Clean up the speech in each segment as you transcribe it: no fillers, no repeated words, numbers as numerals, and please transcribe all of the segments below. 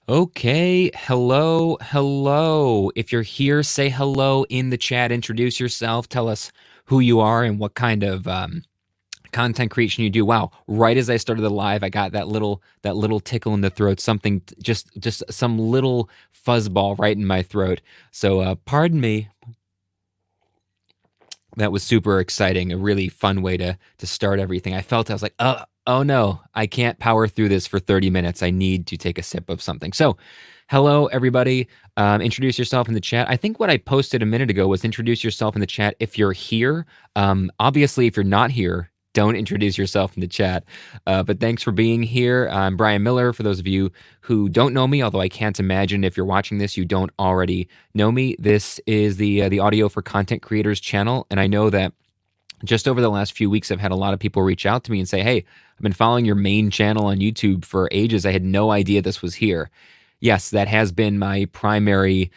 Okay, hello. If you're here, say hello in the chat. Introduce yourself. Tell us who you are and what kind of content creation you do. Wow! Right as I started the live, I got that little tickle in the throat. Something just some little fuzzball right in my throat. So pardon me. That was super exciting. A really fun way to start everything. I was like, oh no, I can't power through this for 30 minutes. I need to take a sip of something. So, hello everybody. Introduce yourself in the chat. I think what I posted a minute ago was introduce yourself in the chat if you're here. Obviously, if you're not here, don't introduce yourself in the chat. But thanks for being here. I'm Brian Miller. For those of you who don't know me, although I can't imagine if you're watching this, you don't already know me. This is the Audio for Content Creators channel, and I know that just over the last few weeks, I've had a lot of people reach out to me and say, "Hey, I've been following your main channel on YouTube for ages. I had no idea this was here." Yes, that has been my primary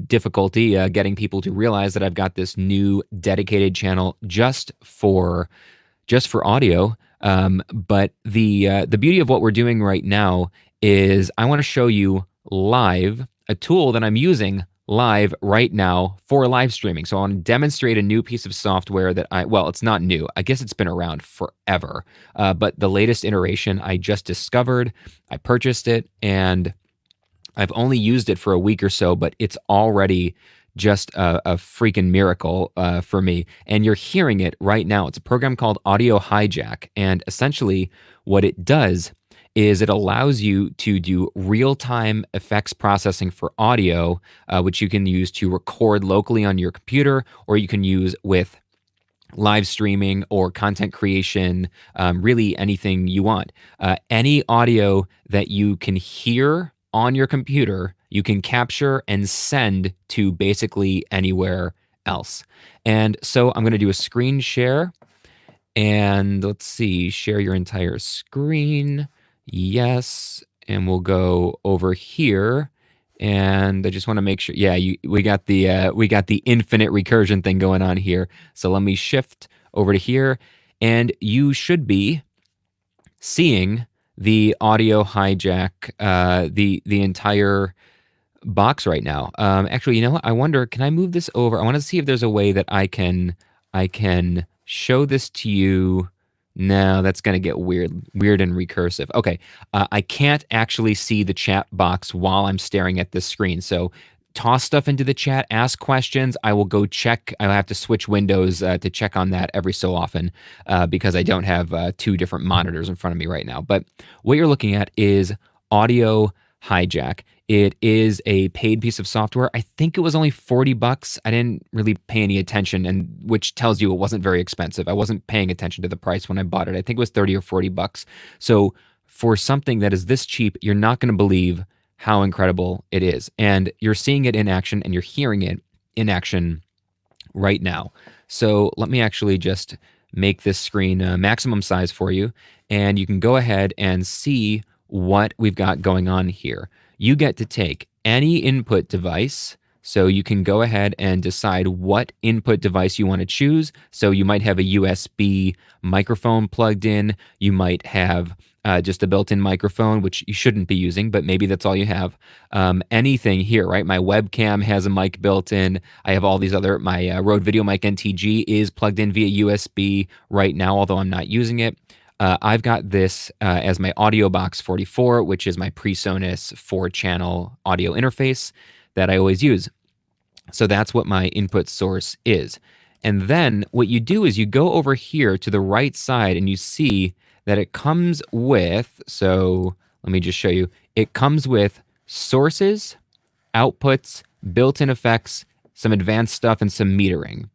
difficulty, getting people to realize that I've got this new dedicated channel just for audio. But the beauty of what we're doing right now is I want to show you live a tool that I'm using live right now for live streaming. So I want to demonstrate a new piece of software that well, it's not new. I guess it's been around forever. But the latest iteration I just discovered, I purchased it, and I've only used it for a week or so, but it's already just a freaking miracle for me. And you're hearing it right now. It's a program called Audio Hijack. And essentially, what it does is it allows you to do real-time effects processing for audio, which you can use to record locally on your computer, or you can use with live streaming or content creation, really anything you want. Any audio that you can hear on your computer, you can capture and send to basically anywhere else. And so I'm going to do a screen share, and let's see, share your entire screen. Yes. And we'll go over here. And I just want to make sure, yeah, we got the infinite recursion thing going on here. So let me shift over to here, and you should be seeing the Audio Hijack, the entire box right now. Actually, you know what? I wonder, can I move this over? I want to see if there's a way that I can show this to you. No, that's going to get weird and recursive. Okay, I can't actually see the chat box while I'm staring at this screen. So toss stuff into the chat, ask questions. I will go check. I'll have to switch windows to check on that every so often because I don't have two different monitors in front of me right now. But what you're looking at is Audio Hijack. It is a paid piece of software. I think it was only $40. I didn't really pay any attention, and which tells you it wasn't very expensive. I wasn't paying attention to the price when I bought it. I think it was 30 or $40. So for something that is this cheap, you're not going to believe how incredible it is. And you're seeing it in action, and you're hearing it in action right now. So let me actually just make this screen maximum size for you, and you can go ahead and see what we've got going on here. You get to take any input device, so you can go ahead and decide what input device you want to choose. So you might have a USB microphone plugged in. You might have just a built-in microphone, which you shouldn't be using, but maybe that's all you have. Anything here, right? My webcam has a mic built in. I have all these other, my Rode VideoMic NTG is plugged in via USB right now, although I'm not using it. I've got this as my Audio Box 44, which is my PreSonus 4-channel audio interface that I always use. So that's what my input source is. And then what you do is you go over here to the right side, and you see that it comes with, so let me just show you, it comes with sources, outputs, built-in effects, some advanced stuff, and some metering.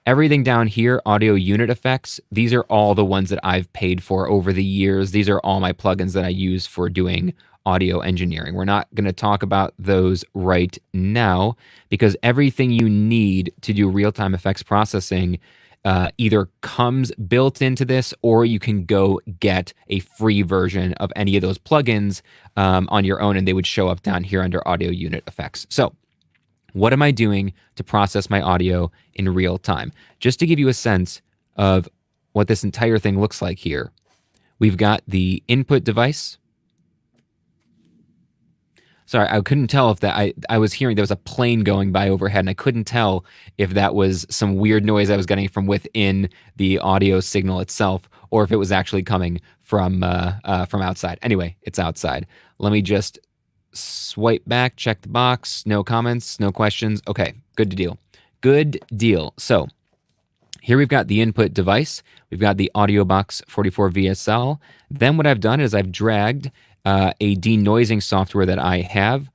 Everything down here, audio unit effects, these are all the ones that I've paid for over the years. These are all my plugins that I use for doing audio engineering. We're not going to talk about those right now because everything you need to do real-time effects processing either comes built into this, or you can go get a free version of any of those plugins on your own, and they would show up down here under audio unit effects. So what am I doing to process my audio in real time? Just to give you a sense of what this entire thing looks like here, we've got the input device. Sorry, I couldn't tell if that I was hearing there was a plane going by overhead, and I couldn't tell if that was some weird noise I was getting from within the audio signal itself, or if it was actually coming from outside. Anyway, it's outside. Let me just swipe back, check the box. No comments, no questions. Okay, good deal. Good deal. So here we've got the input device. We've got the audio box 44 VSL. Then what I've done is I've dragged a denoising software that I have.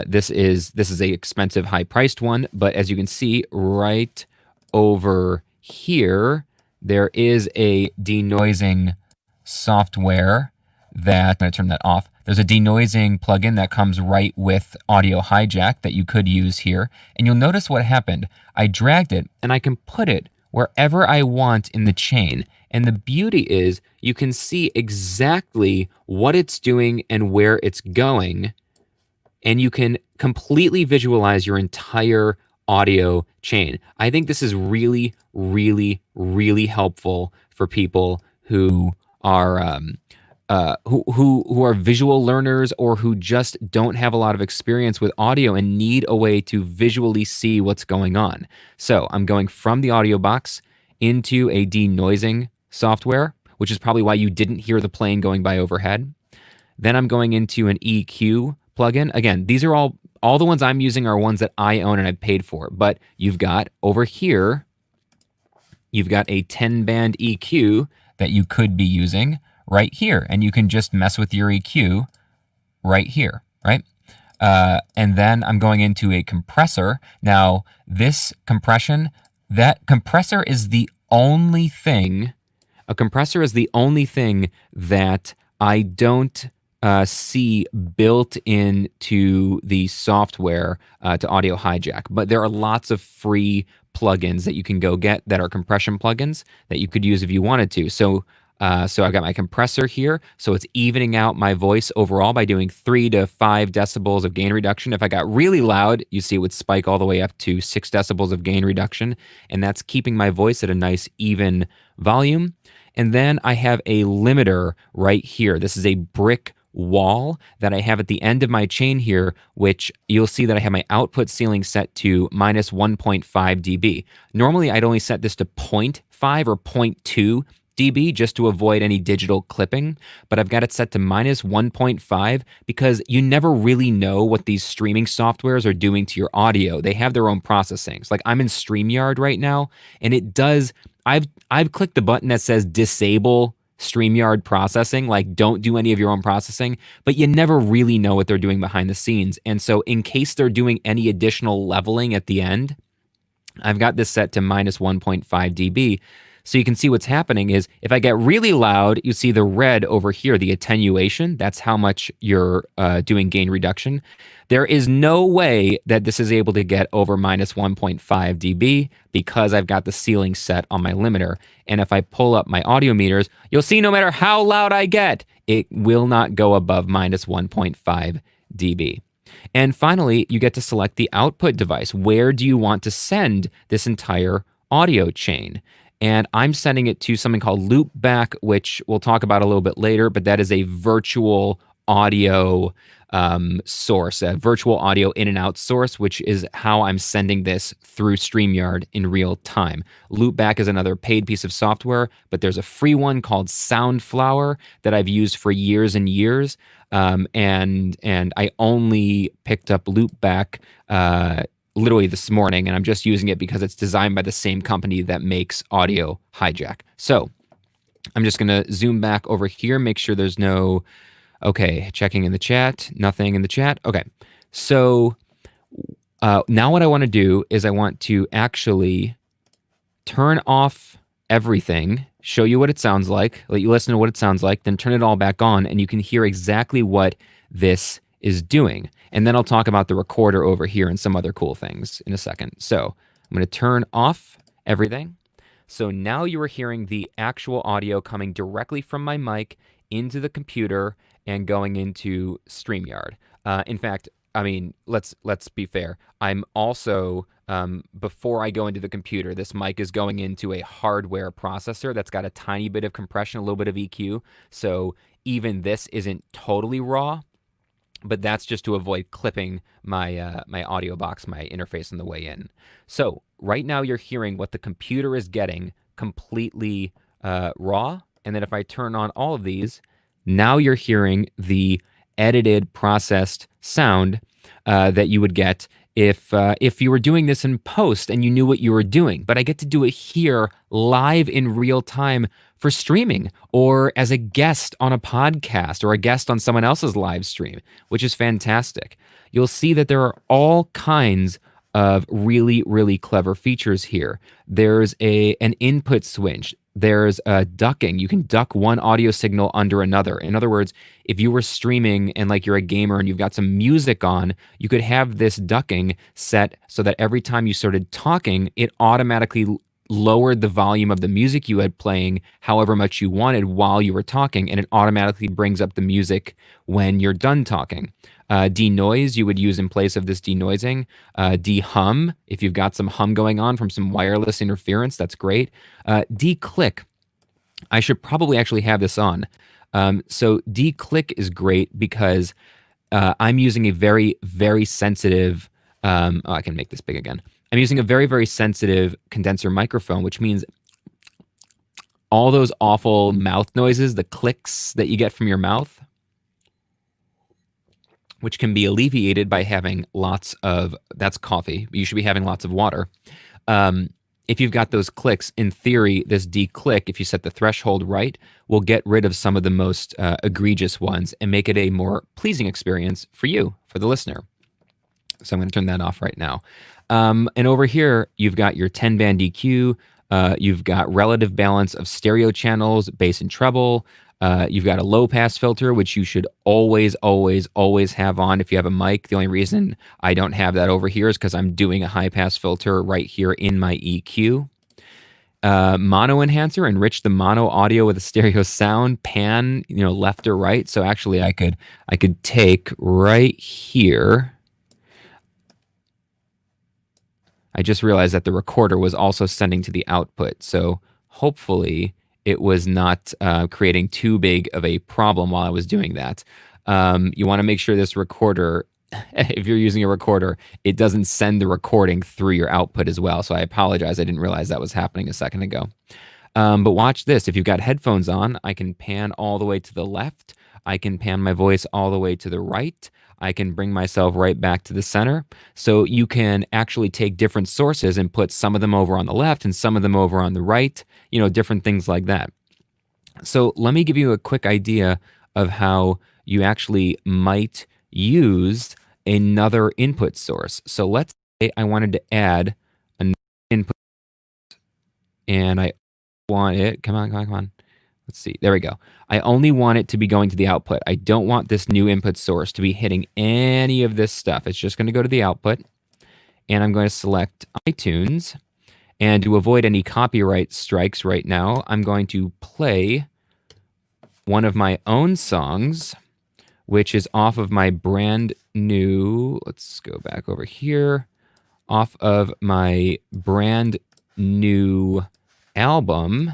This is a expensive, high-priced one, but as you can see right over here, there is a denoising software that, I'm going to turn that off. There's a denoising plugin that comes right with Audio Hijack that you could use here. And you'll notice what happened. I dragged it and I can put it wherever I want in the chain. And the beauty is you can see exactly what it's doing and where it's going. And you can completely visualize your entire audio chain. I think this is really, really, really helpful for people who are who are visual learners or who just don't have a lot of experience with audio and need a way to visually see what's going on. So I'm going from the audio box into a denoising software, which is probably why you didn't hear the plane going by overhead. Then I'm going into an EQ plugin. Again, these are all the ones I'm using are ones that I own and I've paid for. But you've got over here, you've got a 10-band EQ that you could be using right here. And you can just mess with your EQ right here, right? And then I'm going into a compressor. Now, this compression, that compressor is the only thing, a compressor is the only thing that I don't see built into the software to Audio Hijack. But there are lots of free plugins that you can go get that are compression plugins that you could use if you wanted to. So I've got my compressor here, so it's evening out my voice overall by doing 3 to 5 decibels of gain reduction. If I got really loud, you see it would spike all the way up to 6 decibels of gain reduction, and that's keeping my voice at a nice even volume. And then I have a limiter right here. This is a brick wall that I have at the end of my chain here, which you'll see that I have my output ceiling set to minus 1.5 dB. Normally, I'd only set this to 0.5 or 0.2 dB just to avoid any digital clipping, but I've got it set to minus 1.5 because you never really know what these streaming softwares are doing to your audio. They have their own processing. So like I'm in StreamYard right now, and it does, I've clicked the button that says disable StreamYard processing, like don't do any of your own processing, but you never really know what they're doing behind the scenes. And so in case they're doing any additional leveling at the end, I've got this set to minus 1.5 dB. So you can see what's happening is if I get really loud, you see the red over here, the attenuation. That's how much you're doing gain reduction. There is no way that this is able to get over minus 1.5 dB because I've got the ceiling set on my limiter. And if I pull up my audio meters, you'll see no matter how loud I get, it will not go above minus 1.5 dB. And finally, you get to select the output device. Where do you want to send this entire audio chain? And I'm sending it to something called Loopback, which we'll talk about a little bit later, but that is a virtual audio source, a virtual in and out source, which is how I'm sending this through StreamYard in real time. Loopback is another paid piece of software, but there's a free one called Soundflower that I've used for years and years. And I only picked up Loopback literally this morning, and I'm just using it because it's designed by the same company that makes Audio Hijack. So I'm just going to zoom back over here, make sure there's no, okay, checking in the chat, nothing in the chat. Okay, so now what I want to do is I want to actually turn off everything, show you what it sounds like, let you listen to what it sounds like, then turn it all back on, and you can hear exactly what this is doing. And then I'll talk about the recorder over here and some other cool things in a second. So I'm going to turn off everything. So now you are hearing the actual audio coming directly from my mic into the computer and going into StreamYard. In fact, I mean, let's be fair. I'm also, before I go into the computer, this mic is going into a hardware processor that's got a tiny bit of compression, a little bit of EQ. So even this isn't totally raw. but that's just to avoid clipping my audio box, my interface on the way in. So right now you're hearing what the computer is getting completely raw. And then if I turn on all of these, now you're hearing the edited, processed sound that you would get if you were doing this in post and you knew what you were doing. But I get to do it here live in real time for streaming, or as a guest on a podcast, or a guest on someone else's live stream, which is fantastic. You'll see that there are all kinds of really, really clever features here. There's an input switch. There's ducking. You can duck one audio signal under another. In other words, if you were streaming and like you're a gamer and you've got some music on, you could have this ducking set so that every time you started talking, it automatically lowered the volume of the music you had playing however much you wanted while you were talking, and it automatically brings up the music when you're done talking. Denoise you would use in place of this denoising. De-hum, if you've got some hum going on from some wireless interference, that's great. De-click, I should probably actually have this on. So de-click is great because I'm using a very, very sensitive, I can make this big again. I'm using a very, very sensitive condenser microphone, which means all those awful mouth noises, the clicks that you get from your mouth, which can be alleviated by having lots of, that's coffee, you should be having lots of water. If you've got those clicks, in theory, this de-click, if you set the threshold right, will get rid of some of the most egregious ones and make it a more pleasing experience for you, for the listener. So I'm going to turn that off right now. And over here, you've got your 10-band EQ. You've got relative balance of stereo channels, bass and treble. You've got a low-pass filter, which you should always, always, always have on if you have a mic. The only reason I don't have that over here is because I'm doing a high-pass filter right here in my EQ. Mono enhancer, enrich the mono audio with a stereo sound. Pan, left or right. So actually, I could take right here. I just realized that the recorder was also sending to the output. So hopefully it was not creating too big of a problem while I was doing that. You want to make sure this recorder, if you're using a recorder, it doesn't send the recording through your output as well. So I apologize. I didn't realize that was happening a second ago. But watch this. If you've got headphones on, I can pan all the way to the left. I can pan my voice all the way to the right. I can bring myself right back to the center. So you can actually take different sources and put some of them over on the left and some of them over on the right, different things like that. So let me give you a quick idea of how you actually might use another input source. So let's say I wanted to add an input and I want it, come on. Let's see, there we go. I only want it to be going to the output. I don't want this new input source to be hitting any of this stuff. It's just going to go to the output. And I'm going to select iTunes. And to avoid any copyright strikes right now, I'm going to play one of my own songs, which is off of my brand new, let's go back over here, off of my brand new album,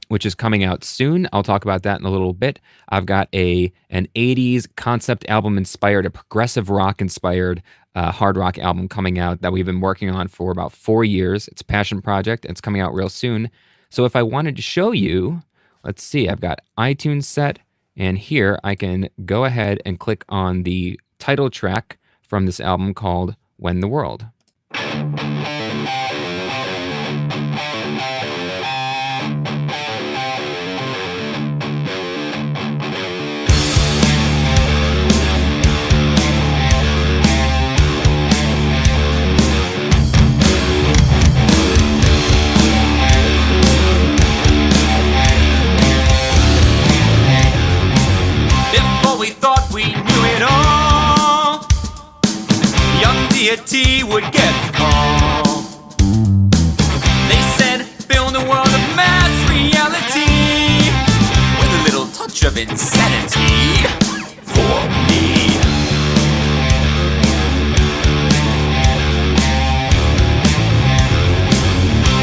which is coming out soon. I'll talk about that in a little bit. I've got an 80s concept album inspired, a progressive rock inspired hard rock album coming out that we've been working on for about 4 years. It's a passion project, and it's coming out real soon. So if I wanted to show you, let's see, I've got iTunes set, and here I can go ahead and click on the title track from this album called When the World. Deity would get the call. They said, build a world of mass reality with a little touch of insanity for me.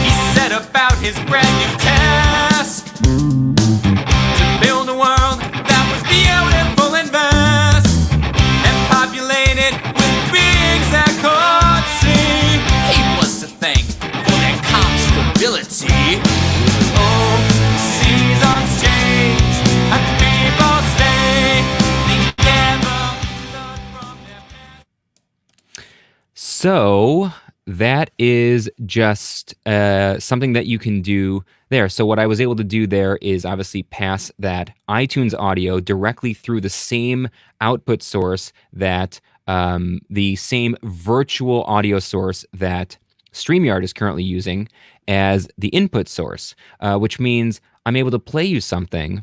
He set about his brand new task to build a world that was beautiful and vast. So that is just something that you can do there. So what I was able to do there is obviously pass that iTunes audio directly through the same output source that the same virtual audio source that StreamYard is currently using as the input source, which means I'm able to play you something.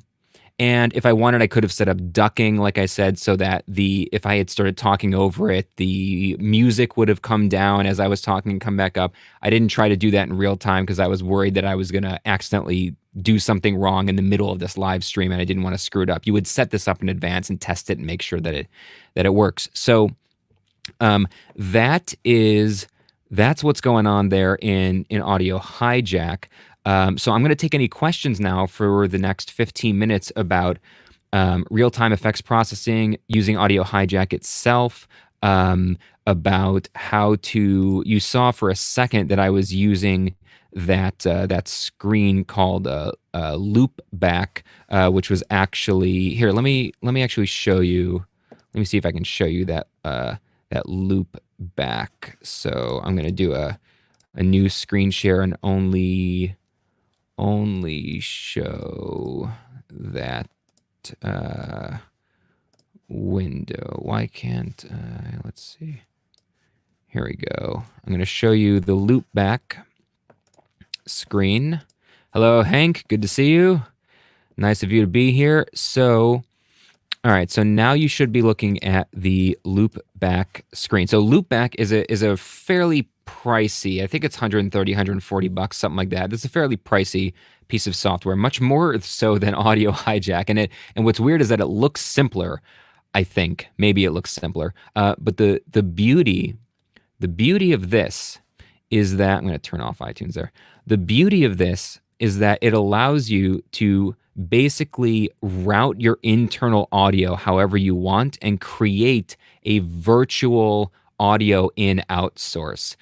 And if I wanted, I could have set up ducking, like I said, so that if I had started talking over it, the music would have come down as I was talking and come back up. I didn't try to do that in real time because I was worried that I was going to accidentally do something wrong in the middle of this live stream, and I didn't want to screw it up. You would set this up in advance and test it and make sure that it works. So that's what's going on there in Audio Hijack. So I'm going to take any questions now for the next 15 minutes about real-time effects processing using Audio Hijack itself, about how you saw for a second that I was using that screen called Loopback, which was actually here. Let me actually show you. Let me see if I can show you that Loopback. So I'm going to do a new screen share and only show that window. Why can't let's see. Here we go. I'm going to show you the Loopback screen. Hello, Hank. Good to see you. Nice of you to be here. So, all right. So now you should be looking at the Loopback screen. So Loopback is a fairly pricey. I think it's $130, $140, something like that. It's a fairly pricey piece of software, much more so than Audio Hijack. And what's weird is that it looks simpler. I think maybe it looks simpler. But the beauty of this is that I'm going to turn off iTunes there. The beauty of this is that it allows you to basically route your internal audio however you want and create a virtual audio in-out source.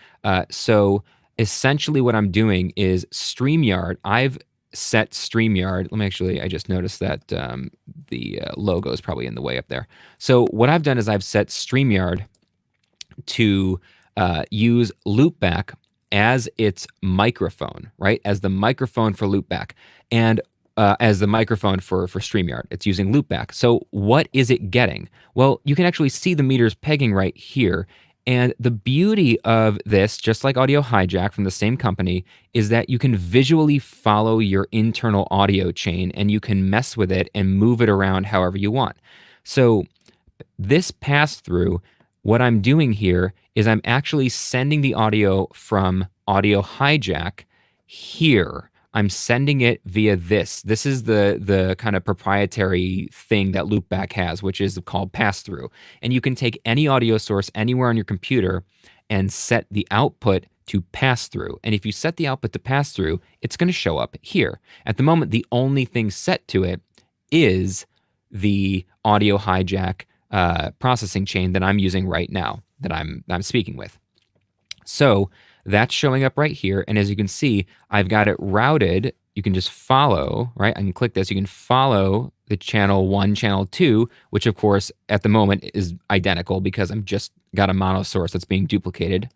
So essentially what I'm doing is StreamYard. I've set StreamYard. I just noticed that the logo is probably in the way up there. So what I've done is I've set StreamYard to use Loopback as its microphone, right? As the microphone for Loopback. And as the microphone for StreamYard. It's using Loopback. So what is it getting? Well, you can actually see the meters pegging right here. And the beauty of this, just like Audio Hijack from the same company, is that you can visually follow your internal audio chain and you can mess with it and move it around however you want. So this pass-through, what I'm doing here is I'm actually sending the audio from Audio Hijack here. I'm sending it via this. This is the kind of proprietary thing that Loopback has, which is called pass-through. And you can take any audio source anywhere on your computer and set the output to pass-through. And if you set the output to pass-through, it's going to show up here. At the moment, the only thing set to it is the Audio Hijack processing chain that I'm using right now, that I'm speaking with. So that's showing up right here. And as you can see, I've got it routed. You can just follow, right? I can click this. You can follow the channel 1, channel 2, which of course at the moment is identical because I'm just got a mono source that's being duplicated.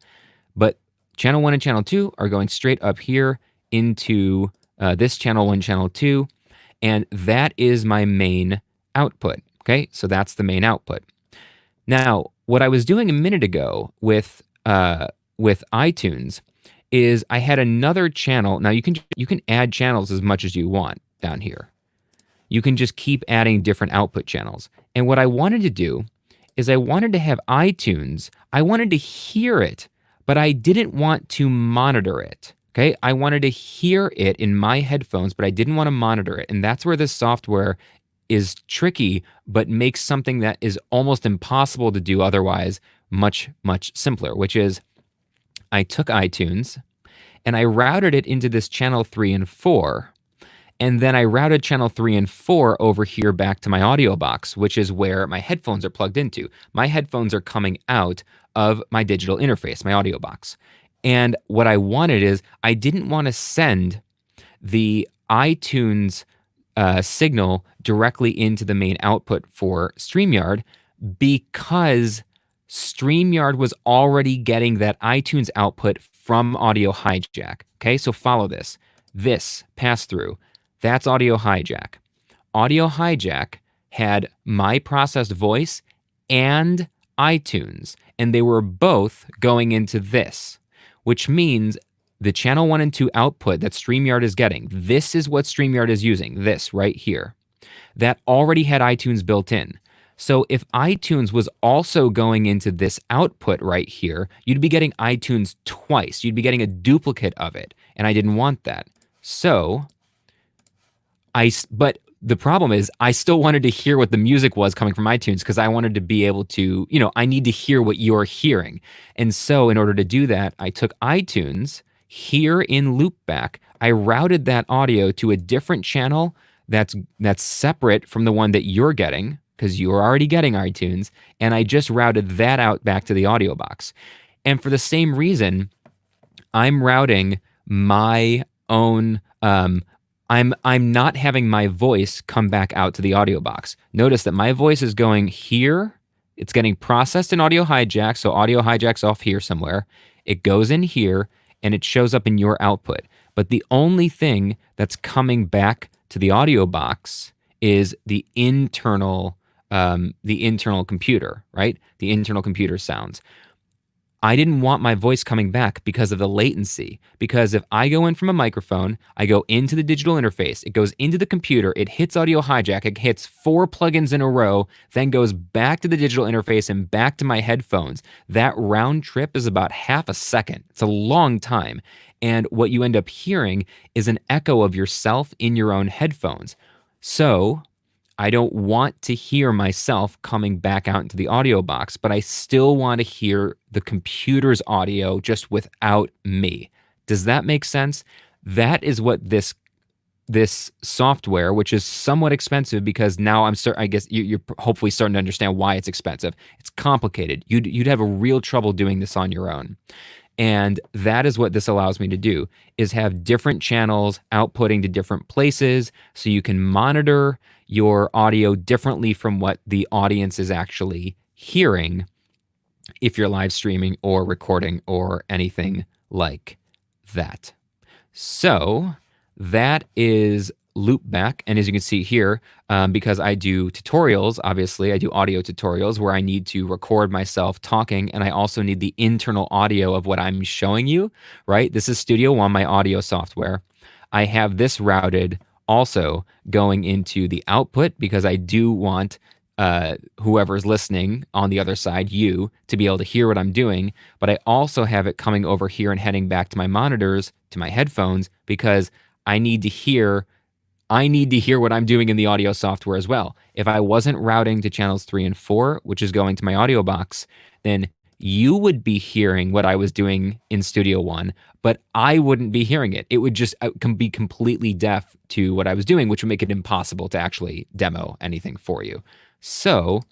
But channel 1 and channel 2 are going straight up here into this channel 1, channel 2. And that is my main output. Okay, so that's the main output. Now, what I was doing a minute ago with iTunes is I had another channel. Now you can add channels as much as you want down here. You can just keep adding different output channels. And what I wanted to do is I wanted to have iTunes. I wanted to hear it, but I didn't want to monitor it. Okay, I wanted to hear it in my headphones, but I didn't want to monitor it. And that's where this software is tricky, but makes something that is almost impossible to do otherwise much, much simpler, which is I took iTunes and I routed it into this channel 3 and 4. And then I routed channel 3 and 4 over here back to my audio box, which is where my headphones are plugged into. My headphones are coming out of my digital interface, my audio box. And what I wanted is I didn't want to send the iTunes signal directly into the main output for StreamYard because StreamYard was already getting that iTunes output from Audio Hijack. Okay, so follow this. This pass-through, that's Audio Hijack. Audio Hijack had my processed voice and iTunes, and they were both going into this, which means the channel 1 and 2 output that StreamYard is getting, this is what StreamYard is using, this right here, that already had iTunes built in. So if iTunes was also going into this output right here, you'd be getting iTunes twice. You'd be getting a duplicate of it, and I didn't want that. So but the problem is I still wanted to hear what the music was coming from iTunes because I wanted to be able to, I need to hear what you're hearing. And so in order to do that, I took iTunes here in Loopback. I routed that audio to a different channel that's separate from the one that you're getting because you're already getting iTunes. And I just routed that out back to the audio box. And for the same reason, I'm routing my own, I'm not having my voice come back out to the audio box. Notice that my voice is going here. It's getting processed in Audio Hijack, so Audio Hijack's off here somewhere. It goes in here, and it shows up in your output. But the only thing that's coming back to the audio box is the internal computer, right? The internal computer sounds. I didn't want my voice coming back because of the latency. Because if I go in from a microphone, I go into the digital interface, it goes into the computer, it hits Audio Hijack, it hits 4 plugins in a row, then goes back to the digital interface and back to my headphones. That round trip is about half a second. It's a long time. And what you end up hearing is an echo of yourself in your own headphones. So I don't want to hear myself coming back out into the audio box, but I still want to hear the computer's audio just without me. Does that make sense? That is what this software, which is somewhat expensive because now I guess you're hopefully starting to understand why it's expensive. It's complicated. You'd have a real trouble doing this on your own. And that is what this allows me to do, is have different channels outputting to different places so you can monitor your audio differently from what the audience is actually hearing if you're live streaming or recording or anything like that. So that is Loopback. And as you can see here, because I do tutorials, obviously, I do audio tutorials where I need to record myself talking, and I also need the internal audio of what I'm showing you, right? This is Studio One, my audio software. I have this routed also going into the output because I do want whoever's listening on the other side, you, to be able to hear what I'm doing. But I also have it coming over here and heading back to my monitors, to my headphones, because I need to hear what I'm doing in the audio software as well. If I wasn't routing to channels 3 and 4, which is going to my audio box, then you would be hearing what I was doing in Studio One, but I wouldn't be hearing it. It would just be completely deaf to what I was doing, which would make it impossible to actually demo anything for you. So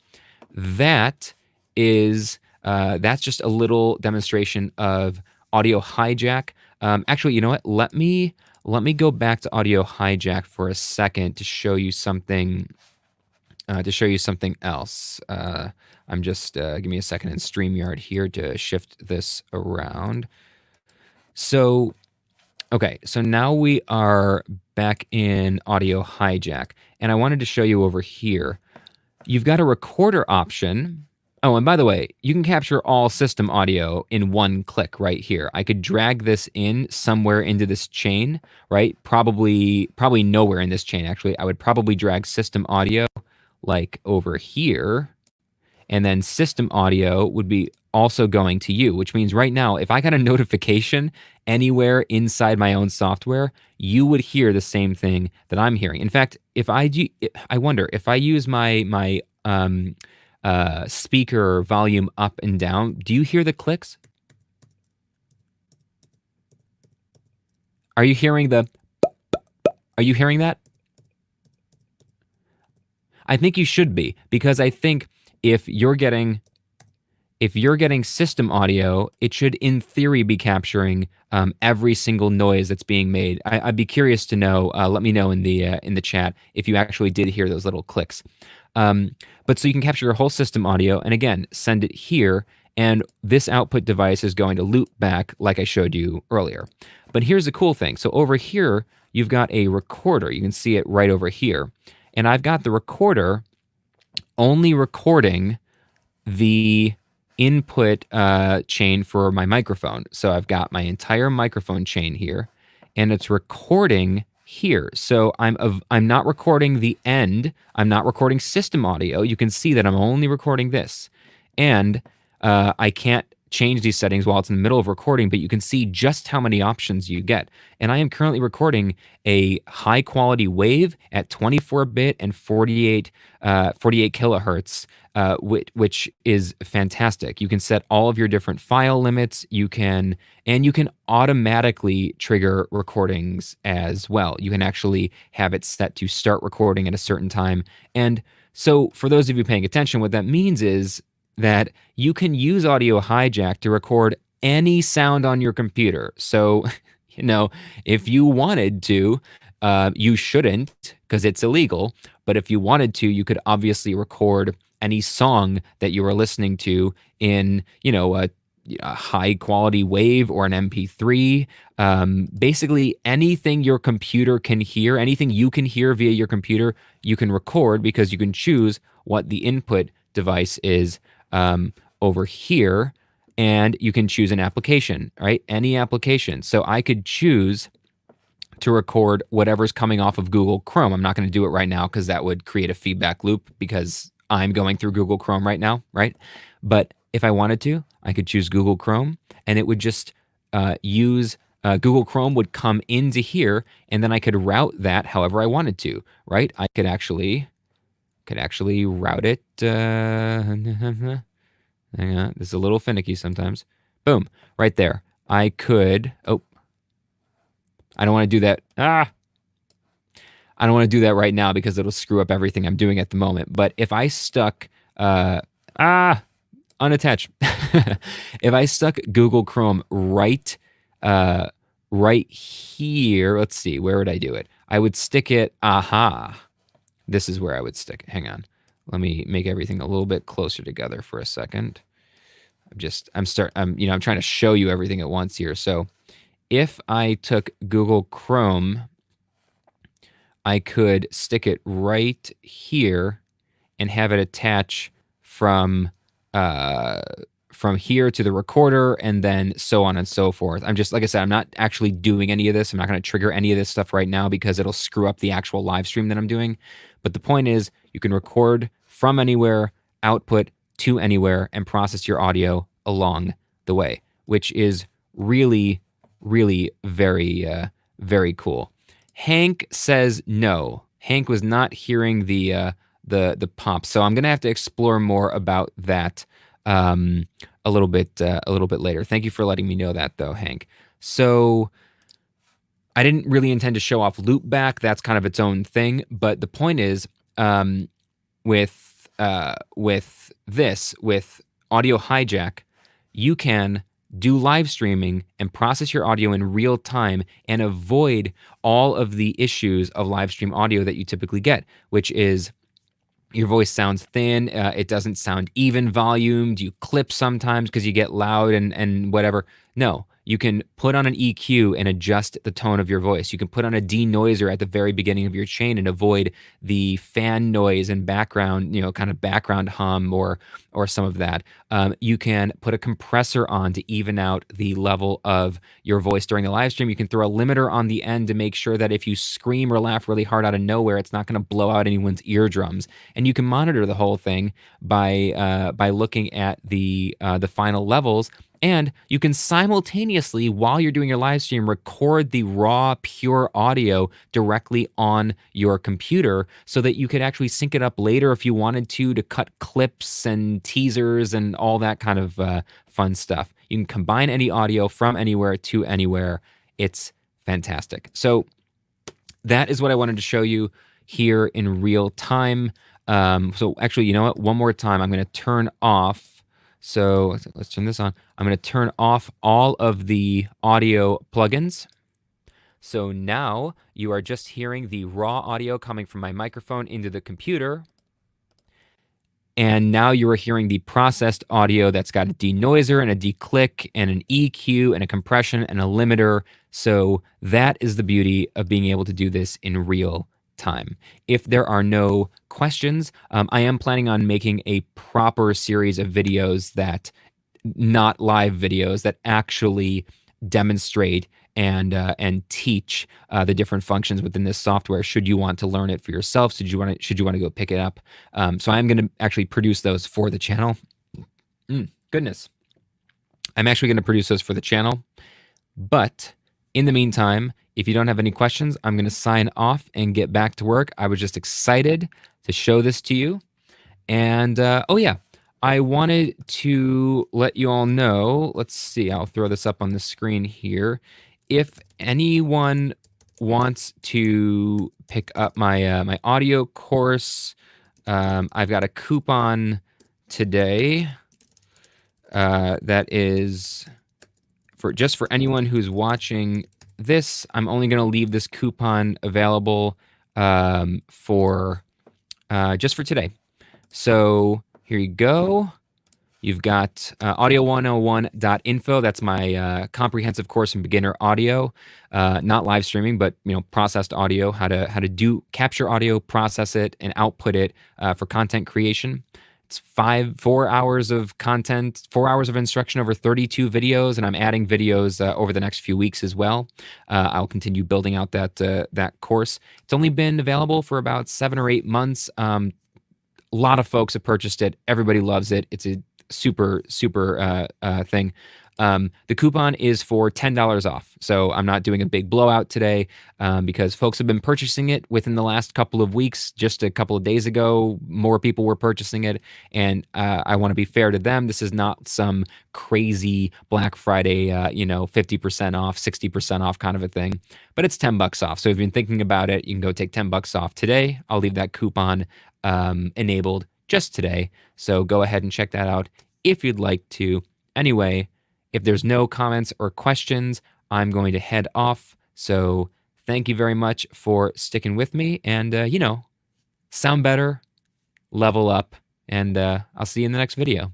that is that's just a little demonstration of Audio Hijack. Actually, you know what? Let me go back to Audio Hijack for a second to show you something. Else. I'm just give me a second in StreamYard here to shift this around. So, okay, so now we are back in Audio Hijack, and I wanted to show you over here. You've got a recorder option. Oh, and by the way, you can capture all system audio in one click right here. I could drag this in somewhere into this chain, right? Probably nowhere in this chain, actually. I would probably drag system audio like over here, and then system audio would be also going to you, which means right now, if I got a notification anywhere inside my own software, you would hear the same thing that I'm hearing. In fact, I wonder if I use my speaker volume up and down, do you hear the clicks? Are you hearing that? I think you should be, because I think if you're getting if you're getting system audio, it should, in theory, be capturing every single noise that's being made. I'd be curious to know. Let me know in the chat if you actually did hear those little clicks. But so you can capture your whole system audio, and again, send it here. And this output device is going to loop back, like I showed you earlier. But here's the cool thing. So over here, you've got a recorder. You can see it right over here. And I've got the recorder only recording the input chain for my microphone. So I've got my entire microphone chain here, and it's recording here. So I'm not recording the end. I'm not recording system audio. You can see that I'm only recording this. And I can't change these settings while it's in the middle of recording, but you can see just how many options you get. And I am currently recording a high quality wave at 24-bit and 48 kilohertz, which is fantastic. You can set all of your different file limits. You can automatically trigger recordings as well. You can actually have it set to start recording at a certain time. And so for those of you paying attention, what that means is that you can use Audio Hijack to record any sound on your computer. So, if you wanted to, you shouldn't because it's illegal. But if you wanted to, you could obviously record any song that you were listening to in, a high quality wave or an MP3. Basically, anything your computer can hear, anything you can hear via your computer, you can record because you can choose what the input device is over here, and you can choose an application, right? Any application. So I could choose to record whatever's coming off of Google Chrome. I'm not going to do it right now because that would create a feedback loop because I'm going through Google Chrome right now, right? But if I wanted to, I could choose Google Chrome, and it would just use Google Chrome would come into here, and then I could route that however I wanted to, right? I could actually route it. Hang on, this is a little finicky sometimes. Boom, right there. I could. Oh, I don't want to do that. I don't want to do that right now because it'll screw up everything I'm doing at the moment. But if I stuck unattach, if I stuck Google Chrome right here, let's see, where would I do it? I would stick it. This is where I would stick it. Hang on. Let me make everything a little bit closer together for a second. I'm trying to show you everything at once here. So if I took Google Chrome, I could stick it right here and have it attach from here to the recorder, and then so on and so forth. I'm just, like I said, I'm not actually doing any of this. I'm not going to trigger any of this stuff right now because it'll screw up the actual live stream that I'm doing. But the point is, you can record from anywhere, output to anywhere, and process your audio along the way, which is really, really very, very cool. Hank says no. Hank was not hearing the pop, so I'm going to have to explore more about that a little bit later. Thank you for letting me know that, though, Hank. So I didn't really intend to show off Loopback. That's kind of its own thing. But the point is, with Audio Hijack, you can do live streaming and process your audio in real time and avoid all of the issues of live stream audio that you typically get, which is your voice sounds thin, it doesn't sound even volumed, you clip sometimes because you get loud and whatever. No, you can put on an EQ and adjust the tone of your voice. You can put on a denoiser at the very beginning of your chain and avoid the fan noise and background, kind of background hum or some of that. You can put a compressor on to even out the level of your voice during the live stream. You can throw a limiter on the end to make sure that if you scream or laugh really hard out of nowhere, it's not going to blow out anyone's eardrums. And you can monitor the whole thing by looking at the final levels. And you can simultaneously, while you're doing your live stream, record the raw, pure audio directly on your computer so that you could actually sync it up later if you wanted to cut clips and teasers and all that kind of fun stuff. You can combine any audio from anywhere to anywhere. It's fantastic. So that is what I wanted to show you here in real time. So actually, you know what? One more time, I'm going to turn off So let's turn this on. I'm going to turn off all of the audio plugins. So now you are just hearing the raw audio coming from my microphone into the computer. And now you are hearing the processed audio that's got a denoiser and a declick and an EQ and a compression and a limiter. So that is the beauty of being able to do this in real time. If there are no questions, I am planning on making a proper series of videos that, not live videos, that actually demonstrate and teach the different functions within this software. Should you want to learn it for yourself? Should you want to go pick it up? So I'm going to actually produce those for the channel. Goodness, I'm actually going to produce those for the channel. But in the meantime, if you don't have any questions, I'm going to sign off and get back to work. I was just excited to show this to you. And oh yeah, I wanted to let you all know, let's see, I'll throw this up on the screen here. If anyone wants to pick up my my audio course, I've got a coupon today that is just for anyone who's watching this. I'm only going to leave this coupon available for just for today. So here you go. You've got audio101.info. That's my comprehensive course in beginner audio, not live streaming, but processed audio, how to capture audio, process it, and output it for content creation. It's 4 hours of content, 4 hours of instruction over 32 videos, and I'm adding videos over the next few weeks as well. I'll continue building out that course. It's only been available for about 7 or 8 months. A lot of folks have purchased it. Everybody loves it. It's a super thing. The coupon is for $10 off. So I'm not doing a big blowout today because folks have been purchasing it within the last couple of weeks. Just a couple of days ago, more people were purchasing it. And I want to be fair to them. This is not some crazy Black Friday, 50% off, 60% off kind of a thing. But it's $10 off. So if you've been thinking about it, you can go take $10 off today. I'll leave that coupon enabled just today. So go ahead and check that out if you'd like to. Anyway, if there's no comments or questions, I'm going to head off. So thank you very much for sticking with me, and sound better, level up, and I'll see you in the next video.